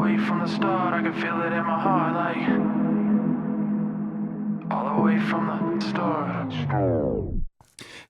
way from the start, I can feel it in my heart, like all the way from the start.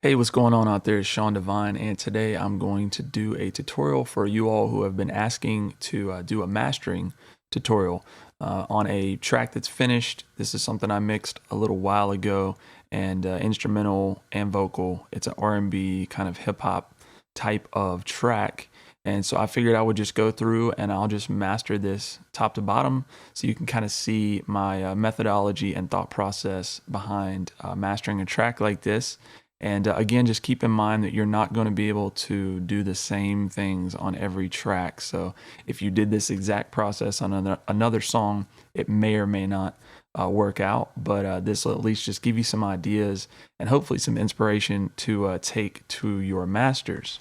Hey, what's going on out there? It's Sean Devine, and today I'm going to do a tutorial for you all who have been asking to do a mastering tutorial on a track that's finished. This is something I mixed a little while ago, and instrumental and vocal. It's an R&B kind of hip-hop type of track. And so I figured I would just go through and I'll just master this top to bottom so you can kind of see my methodology and thought process behind mastering a track like this. And again, just keep in mind that you're not going to be able to do the same things on every track. So if you did this exact process on another song, it may or may not work out. But this will at least just give you some ideas and hopefully some inspiration to take to your masters.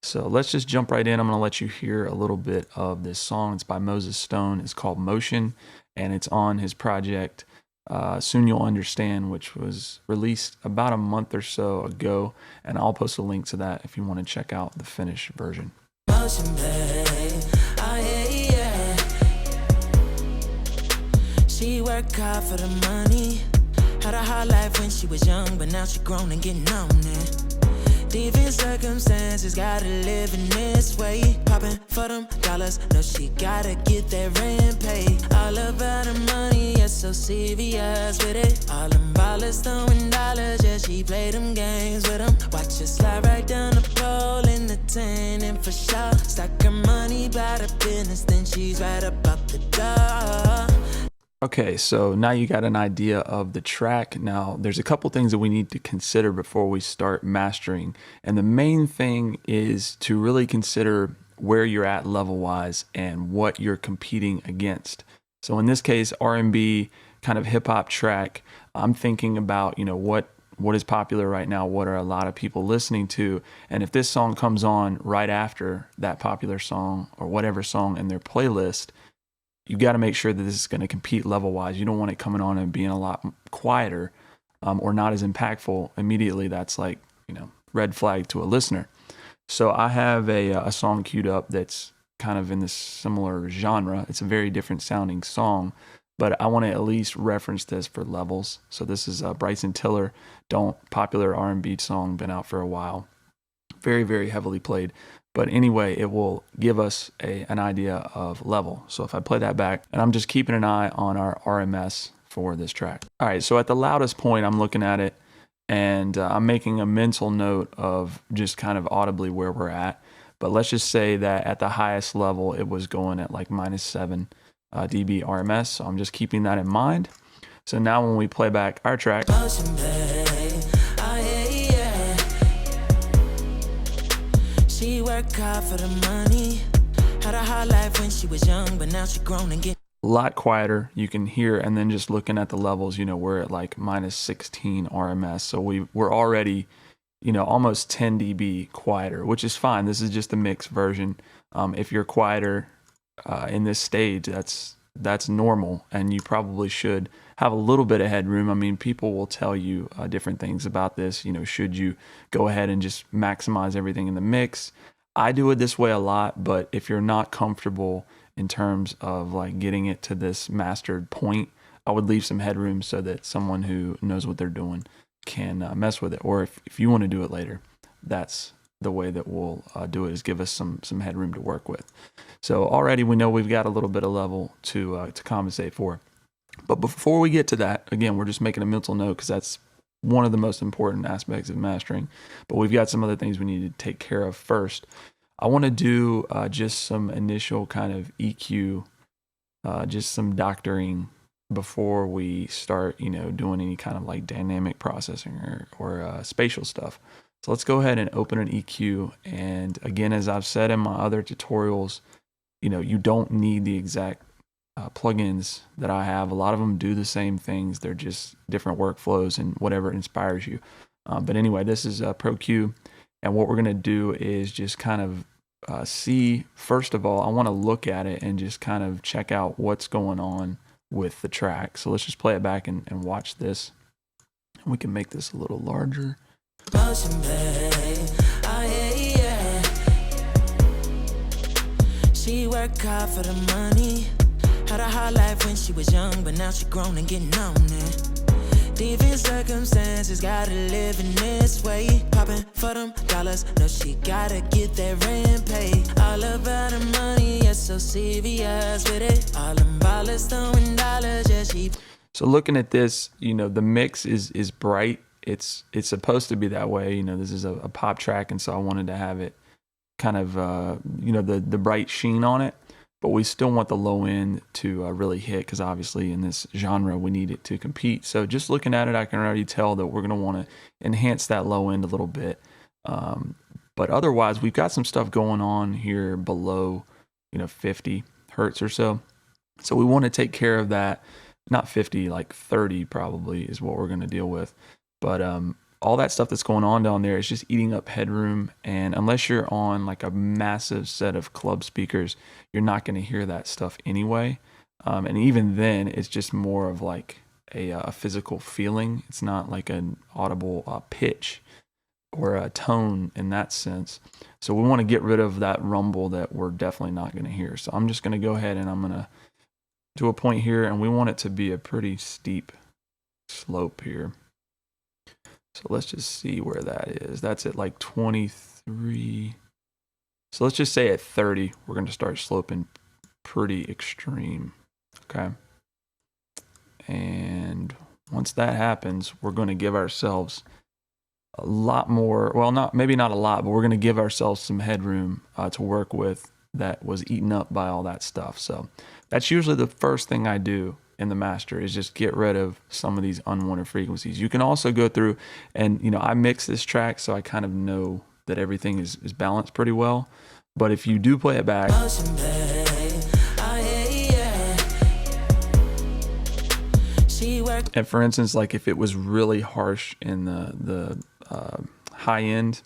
So let's just jump right in. I'm going to let you hear a little bit of this song. It's by Moses Stone. It's called Motion, and it's on his project Soon You'll Understand, which was released about a month or so ago. And I'll post a link to that if you want to check out the finished version. Motion, babe. Oh, yeah. She worked hard for the money. Had a hard life when she was young, but now she grown and getting on it. Different circumstances, gotta live in this way. Popping for them dollars, no, she gotta get that rent paid. All about her money, yeah, so serious with it. All them ballers throwing dollars, yeah, she play them games with them. Watch her slide right down the pole in the 10 and for sure. Stack her money by the business, then she's right up out the door. Okay, so now you got an idea of the track. Now, there's a couple things that we need to consider before we start mastering. And the main thing is to really consider where you're at level-wise and what you're competing against. So in this case, R&B kind of hip-hop track, I'm thinking about, what is popular right now, what are a lot of people listening to, and if this song comes on right after that popular song or whatever song in their playlist, you got to make sure that this is going to compete level-wise. You don't want it coming on and being a lot quieter or not as impactful immediately. That's like, red flag to a listener. So I have a song queued up that's kind of in this similar genre. It's a very different sounding song, but I want to at least reference this for levels. So this is Bryson Tiller, popular R&B song, been out for a while. Very, very heavily played. But anyway, it will give us an idea of level. So if I play that back, and I'm just keeping an eye on our RMS for this track. All right, so at the loudest point, I'm looking at it, and I'm making a mental note of just kind of audibly where we're at. But let's just say that at the highest level, it was going at like -7 dB RMS. So I'm just keeping that in mind. So now when we play back our track, she worked hard for the money. Had a hard life when she was young, but now she grown and get a lot quieter. You can hear, and then just looking at the levels, we're at like -16 RMS. So we're already, almost 10 dB quieter, which is fine. This is just the mixed version. If you're quieter in this stage, that's normal, and you probably should have a little bit of headroom. I mean, people will tell you different things about this. Should you go ahead and just maximize everything in the mix? I do it this way a lot, but if you're not comfortable in terms of like getting it to this mastered point, I would leave some headroom so that someone who knows what they're doing can mess with it. Or if you want to do it later, that's the way that we'll do it, is give us some headroom to work with. So already we know we've got a little bit of level to compensate for. But before we get to that, again, we're just making a mental note because that's one of the most important aspects of mastering. But we've got some other things we need to take care of first. I want to do just some initial kind of EQ, just some doctoring before we start, doing any kind of like dynamic processing or spatial stuff. So let's go ahead and open an EQ. And again, as I've said in my other tutorials, you don't need the exact plugins that I have. A lot of them do the same things. They're just different workflows and whatever inspires you. But anyway, this is Pro Q. And what we're going to do is just kind of see, first of all, I want to look at it and just kind of check out what's going on with the track. So let's just play it back and watch this. And we can make this a little larger. She worked hard for the money. Had a hard life when she was young, but now she grown and getting on it. Different circumstances, gotta live in this way. Popping for them dollars, no, she gotta get that rent paid. All about the money, yeah, so serious with it. All them ballers throwing dollars, yeah, she. So looking at this, you know, the mix is bright. It's supposed to be that way. You know, this is a pop track, and so I wanted to have it kind of, you know, the bright sheen on it. But we still want the low end to really hit, because obviously in this genre we need it to compete. So just looking at it, I can already tell that we're going to want to enhance that low end a little bit. But otherwise, we've got some stuff going on here below, you know, 50 hertz or so. So we want to take care of that. Not 50, like 30 probably is what we're going to deal with. But all that stuff that's going on down there is just eating up headroom, and unless you're on like a massive set of club speakers, you're not going to hear that stuff anyway. And even then, it's just more of like a physical feeling. It's not like an audible pitch or a tone in that sense. So we want to get rid of that rumble that we're definitely not going to hear. So I'm just going to go ahead and I'm going to do a point here, and we want it to be a pretty steep slope here. So let's just see where that is. That's at like 23. So let's just say at 30, we're going to start sloping pretty extreme. Okay. And once that happens, we're going to give ourselves a lot more, well, maybe not a lot, but we're going to give ourselves some headroom to work with that was eaten up by all that stuff. So that's usually the first thing I do in the master, is just get rid of some of these unwanted frequencies. You can also go through and, you know, I mix this track, so I kind of know that everything is balanced pretty well. But if you do play it back, and for instance, like if it was really harsh in the high end,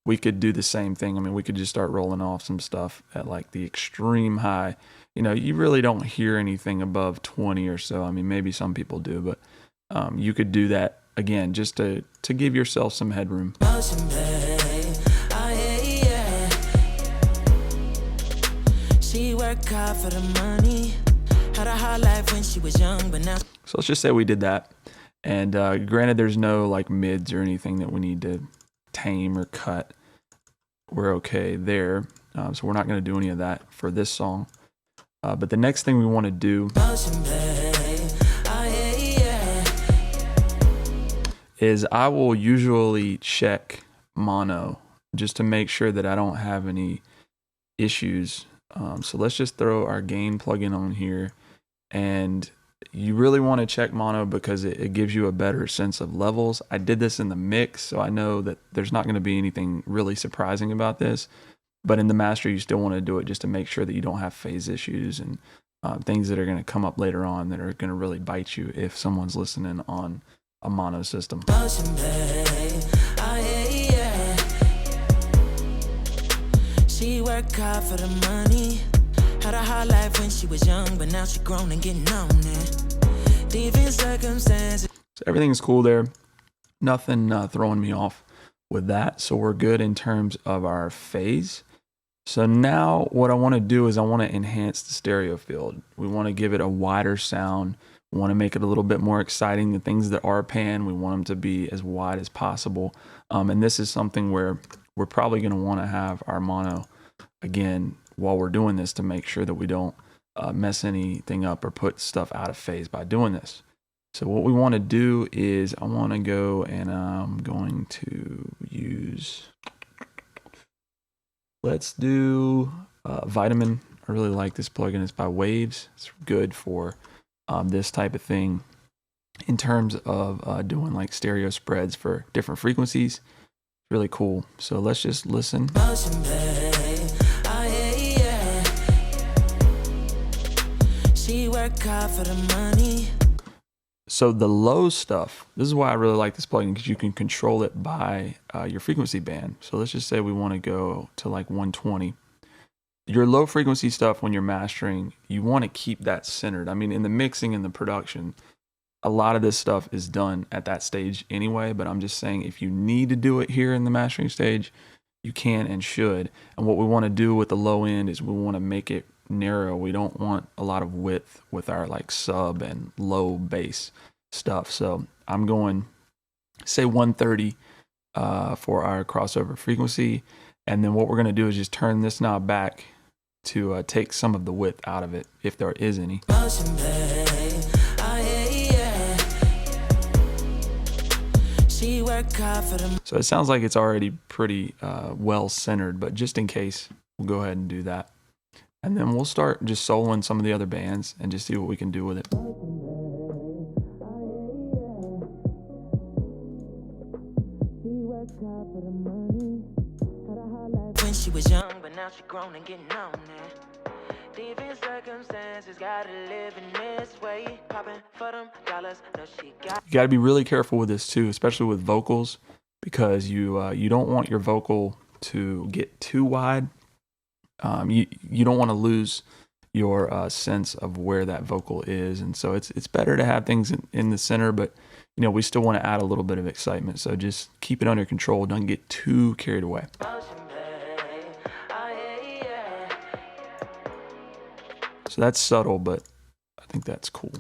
we could do the same thing. I mean, we could just start rolling off some stuff at like the extreme high. You know, you really don't hear anything above 20 or so. I mean, maybe some people do, but you could do that again, just to give yourself some headroom. She worked hard for the money. Had a hard life when she was young, but now. So let's just say we did that. And granted, there's no like mids or anything that we need to tame or cut. We're okay there. So we're not going to do any of that for this song. But the next thing we want to do is I will usually check mono just to make sure that I don't have any issues. So let's just throw our gain plugin on here, and you really want to check mono because it gives you a better sense of levels. I did this in the mix, so I know that there's not going to be anything really surprising about this. But in the master, you still want to do it just to make sure that you don't have phase issues and things that are going to come up later on that are going to really bite you if someone's listening on a mono system. She worked hard for the money. Had a hard life when she was young, but now she grown and getting on it. Different circumstances. So everything's cool there. Nothing throwing me off with that. So we're good in terms of our phase. So now what I want to do is I want to enhance the stereo field. We want to give it a wider sound. We want to make it a little bit more exciting. The things that are pan, we want them to be as wide as possible. And this is something where we're probably going to want to have our mono again while we're doing this to make sure that we don't mess anything up or put stuff out of phase by doing this. So what we want to do is I want to go and I'm going to use, let's do Vitamin. I really like this plugin. It's by Waves. It's good for this type of thing in terms of doing like stereo spreads for different frequencies. Really cool. So let's just listen. She worked hard for the money. So the low stuff, this is why I really like this plugin, because you can control it by your frequency band. So let's just say we want to go to like 120. Your low frequency stuff, when you're mastering, you want to keep that centered. I mean, in the mixing and the production, a lot of this stuff is done at that stage anyway, but I'm just saying if you need to do it here in the mastering stage, you can and should. And what we want to do with the low end is we want to make it narrow. We don't want a lot of width with our like sub and low bass stuff. So I'm going, say 130 for our crossover frequency. And then what we're going to do is just turn this knob back to take some of the width out of it, if there is any. So it sounds like it's already pretty well centered, but just in case, we'll go ahead and do that. And then we'll start just soloing some of the other bands and just see what we can do with it. When she was young, but now she grown and getting on it. Different circumstances, gotta live in this way. Popping for them dollars, no she got. You got to be really careful with this too, especially with vocals, because you don't want your vocal to get too wide. You don't want to lose your sense of where that vocal is, and so it's better to have things in the center, but you know, we still want to add a little bit of excitement, so just keep it under control. Don't get too carried away. So that's subtle, but I think that's cool.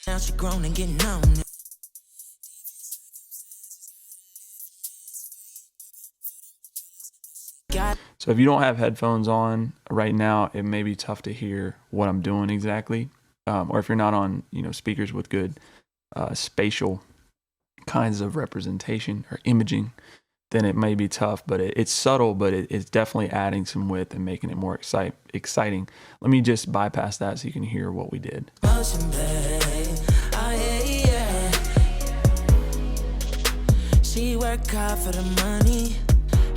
Now she grown and getting on it. So if you don't have headphones on right now, it may be tough to hear what I'm doing exactly. Or if you're not on, speakers with good spatial kinds of representation or imaging, then it may be tough, but it's subtle, but it's definitely adding some width and making it more exciting. Let me just bypass that so you can hear what we did. She worked hard for the money,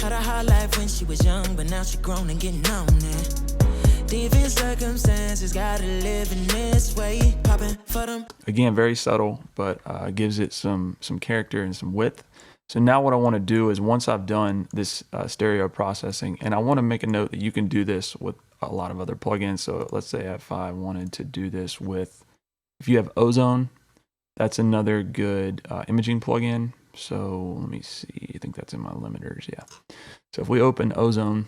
had a hard life when she was young, but now she grown and getting on it. Different circumstances, gotta live in this way. Popping for them. Again, very subtle, but gives it some character and some width. So now what I want to do is, once I've done this stereo processing, and I want to make a note that you can do this with a lot of other plugins. So let's say if I wanted to do this with, if you have Ozone, that's another good imaging plugin. So let me see, I think that's in my limiters, yeah. So if we open Ozone,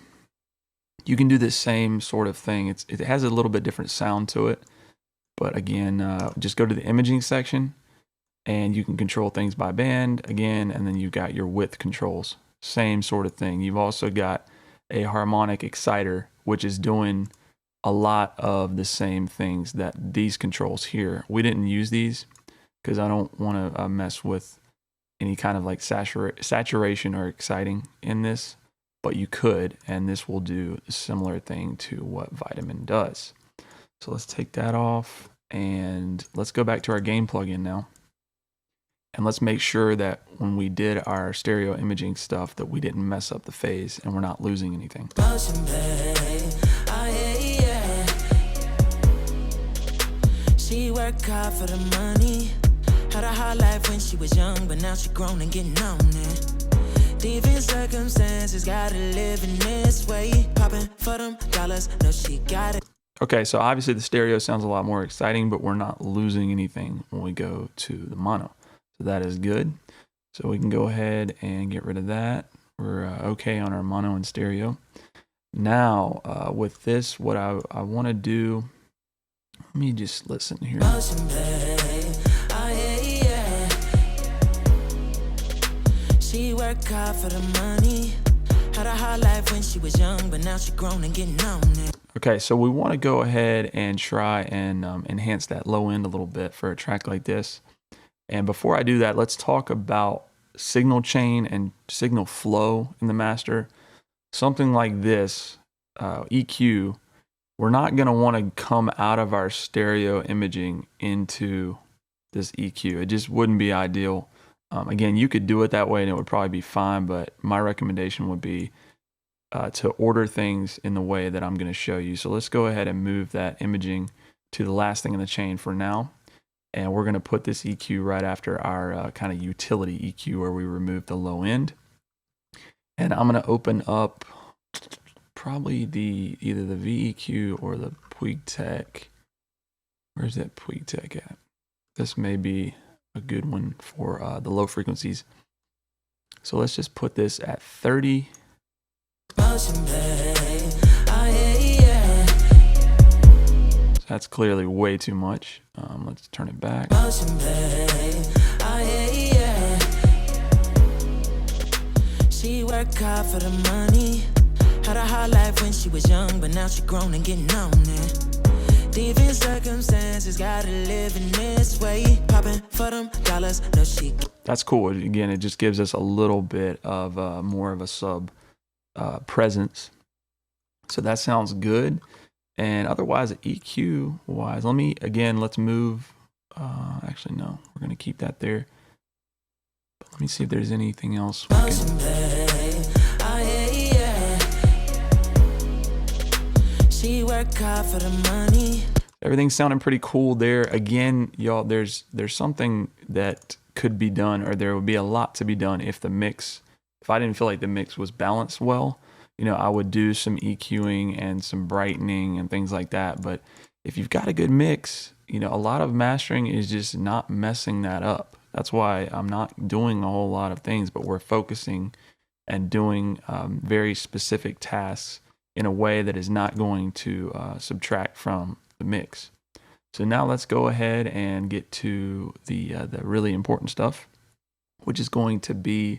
you can do this same sort of thing. It has a little bit different sound to it, but again, just go to the imaging section and you can control things by band again, and then you've got your width controls, same sort of thing. You've also got a harmonic exciter, which is doing a lot of the same things that these controls here. We didn't use these because I don't want to mess with any kind of like saturation or exciting in this, but you could, and this will do a similar thing to what Vitamin does. So let's take that off and let's go back to our gain plugin now. And let's make sure that when we did our stereo imaging stuff that we didn't mess up the phase and we're not losing anything. She worked hard for the money, had a hard life when she was young, but now she grown and getting on it. Different circumstances, gotta live in this way. Popping for them dollars, no she got it. Okay, so obviously the stereo sounds a lot more exciting, but we're not losing anything when we go to the mono. So that is good. So we can go ahead and get rid of that. We're okay on our mono and stereo. Now, with this, what I want to do, let me just listen here. She worked hard for the money, had a hard life when she was young, but now she grown and getting on it. Okay, so we want to go ahead and try and enhance that low end a little bit for a track like this. And before I do that, let's talk about signal chain and signal flow in the master. Something like this, EQ, we're not going to want to come out of our stereo imaging into this EQ. It just wouldn't be ideal. Again, you could do it that way and it would probably be fine, but my recommendation would be to order things in the way that I'm going to show you. So let's go ahead and move that imaging to the last thing in the chain for now. And we're going to put this EQ right after our kind of utility EQ where we remove the low end. And I'm going to open up probably either the VEQ or the Puig Tech Where's that Puig Tech at? This may be a good one for the low frequencies. So let's just put this at 30. So that's clearly way too much. Let's turn it back. She worked hard for the money. Had a hard life when she was young, but now she grown and getting on it. Different circumstances, gotta live in this way. Popping for them dollars, no she. That's cool. Again, it just gives us a little bit of more of a sub presence. So that sounds good. And otherwise, EQ wise, let's move. Actually, no, we're going to keep that there. But let me see if there's anything else we can. She worked hard for the money. Everything's sounding pretty cool there. Again, y'all, there's something that could be done, or there would be a lot to be done if I didn't feel like the mix was balanced well. I would do some EQing and some brightening and things like that. But if you've got a good mix, a lot of mastering is just not messing that up. That's why I'm not doing a whole lot of things, but we're focusing and doing very specific tasks in a way that is not going to subtract from the mix. So now let's go ahead and get to the really important stuff, which is going to be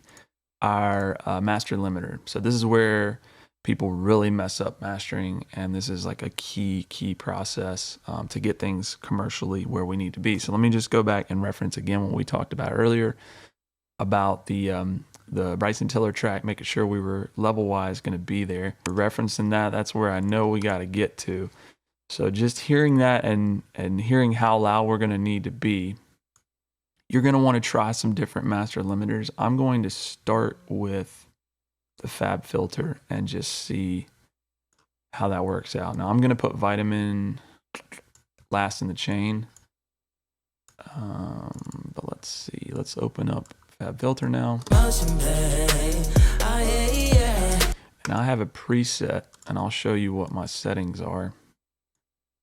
our master limiter. So this is where people really mess up mastering, and this is like a key process to get things commercially where we need to be. So let me just go back and reference again what we talked about earlier about the Bryson Tiller track, making sure we were level-wise going to be there. Referencing that's where I know we got to get to. So just hearing that and hearing how loud we're going to need to be, you're going to want to try some different master limiters. I'm going to start with the Fab filter and just see how that works out. Now I'm going to put vitamin last in the chain. But let's see. Let's open up Fab filter now. And I have a preset, and I'll show you what my settings are.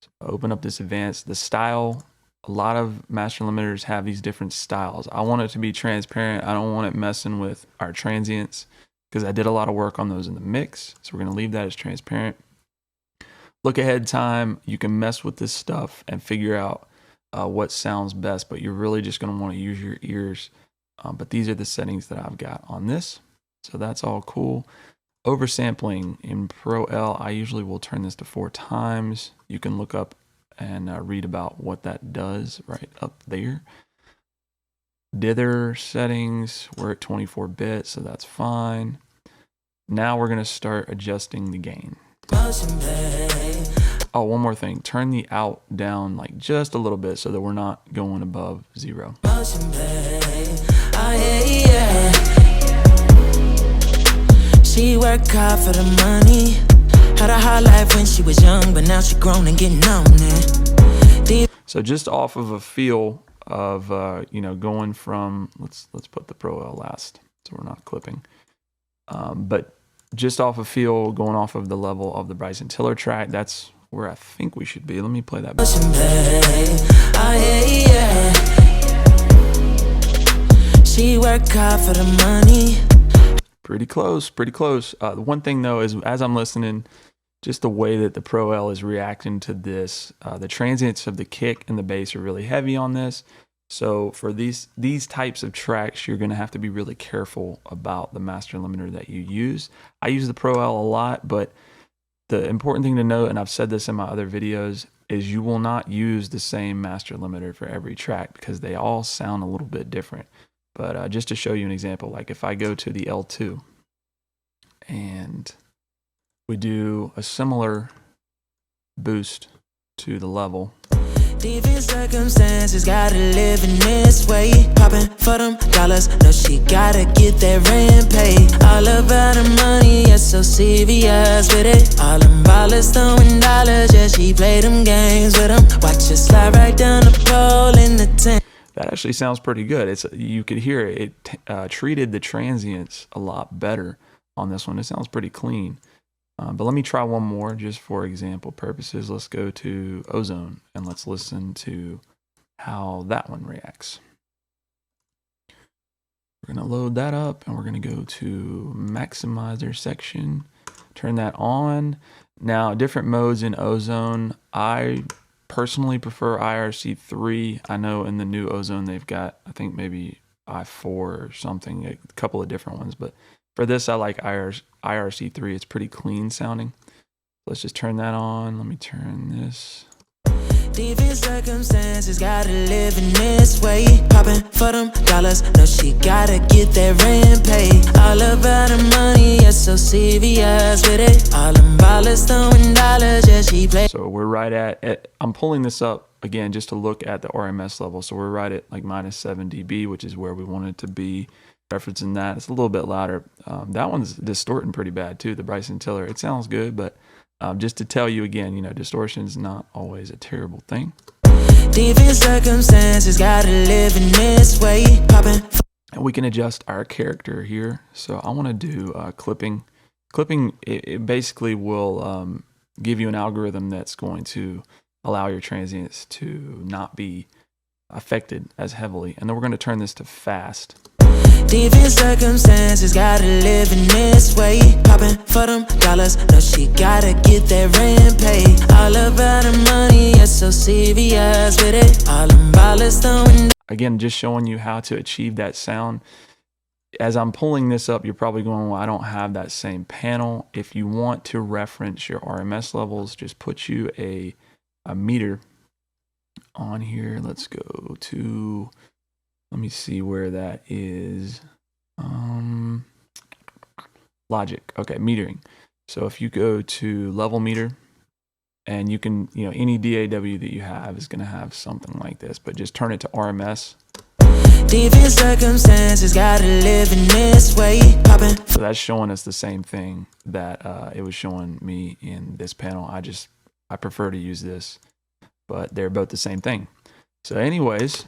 So open up this advanced. The style, a lot of master limiters have these different styles. I want it to be transparent. I don't want it messing with our transients, because I did a lot of work on those in the mix. So we're going to leave that as transparent. Look ahead time. You can mess with this stuff and figure out what sounds best, but you're really just going to want to use your ears. But these are the settings that I've got on this. So that's all cool. Oversampling in Pro L, I usually will turn this to 4 times. You can look up and read about what that does right up there. Dither settings, we're at 24 bits, so that's fine. Now we're going to start adjusting the gain. Oh, one more thing. Turn the out down like just a little bit so that we're not going above 0. She worked hard for the money. Had a hard life when she was young, but now she grown and getting on it. So just off of a feel of going from let's put the Pro L last so we're not clipping, but just off of feel, going off of the level of the Bryson Tiller track, that's where I think we should be. Let me play that back. She worked hard for the money. Pretty close. The one thing though is, as I'm listening, just the way that the Pro L is reacting to this, the transients of the kick and the bass are really heavy on this. So for these types of tracks, you're going to have to be really careful about the master limiter that you use. I use the Pro L a lot, but the important thing to note, and I've said this in my other videos, is you will not use the same master limiter for every track because they all sound a little bit different. But just to show you an example, like if I go to the L2 and we do a similar boost to the level. Different circumstances, gotta live in this way. Popping for them dollars, no she gotta get that rent paid. All about the money, yeah, so serious with it. All them ballers throwing dollars, yeah, she play them games with them. Watch her slide right down the pole in the tent. That actually sounds pretty good. You could hear it treated the transients a lot better on this one. It sounds pretty clean. But let me try one more just for example purposes. Let's go to Ozone and let's listen to how that one reacts. We're going to load that up and we're going to go to maximizer section, turn that on. Now, different modes in Ozone. I personally prefer IRC3. I know in the new Ozone they've got, I think maybe I4 or something, a couple of different ones. But for this, I like IRC3. It's pretty clean sounding. Let's just turn that on. Let me turn this. Different circumstances, gotta live in this way. Popping for them dollars, no, she gotta get that rent paid. All about the money, yeah, so serious with it. All them ballers throwing dollars, yeah, she play. So we're right at, I'm pulling this up again just to look at the RMS level. So we're right at like -7 dB, which is where we want it to be. Referencing that, it's a little bit louder. That one's distorting pretty bad too, the Bryson Tiller. It sounds good, but just to tell you again, you know, distortion is not always a terrible thing. Different circumstances, gotta live in this way. Popping. And we can adjust our character here. So I want to do clipping. Clipping, it basically will give you an algorithm that's going to allow your transients to not be affected as heavily. And then we're going to turn this to fast. Different circumstances, gotta live in this way. Popping for them dollars, no, she gotta get that rent paid. All about the money, yeah, so serious with it. All them ballers throwing. Again, just showing you how to achieve that sound. As I'm pulling this up, you're probably going, well, I don't have that same panel. If you want to reference your RMS levels, just put you a meter on here. Let's go to, let me see where that is. Logic. Okay, metering. So if you go to level meter, and you can, you know, any DAW that you have is going to have something like this, but just turn it to RMS. Different circumstances, gotta live in this way. Popping. So that's showing us the same thing that it was showing me in this panel. I prefer to use this, but they're both the same thing. So anyways.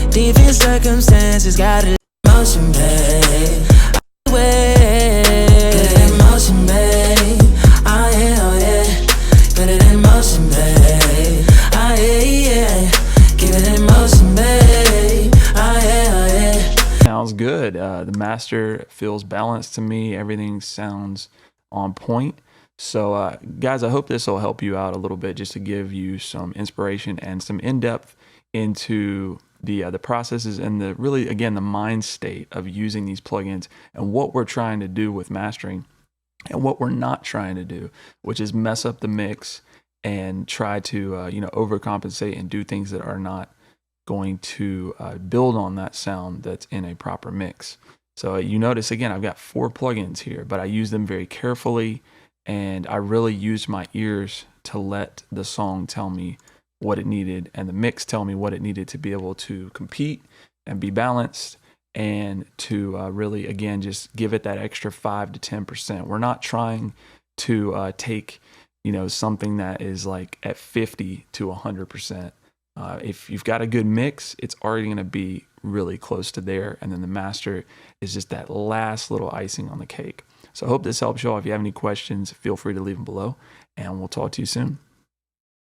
Different circumstances, gotta motion, babe. Get in motion, babe. Oh yeah, oh yeah. Get it in motion, babe. Oh yeah, yeah. Get it in motion, babe. Oh yeah, oh yeah. Sounds good. The master feels balanced to me. Everything sounds on point. So guys, I hope this will help you out a little bit, just to give you some inspiration and some in-depth into the processes and the really, again, the mind state of using these plugins and what we're trying to do with mastering and what we're not trying to do, which is mess up the mix and try to you know, overcompensate and do things that are not going to build on that sound that's in a proper mix. So you notice, again, I've got 4 plugins here, but I use them very carefully, and I really used my ears to let the song tell me what it needed and the mix tell me what it needed to be able to compete and be balanced, and to really, again, just give it that extra 5 to 10%. We're not trying to take, you know, something that is like at 50 to 100%. If you've got a good mix, it's already going to be really close to there, and then the master is just that last little icing on the cake. So I hope this helps y'all. If you have any questions, feel free to leave them below, and we'll talk to you soon.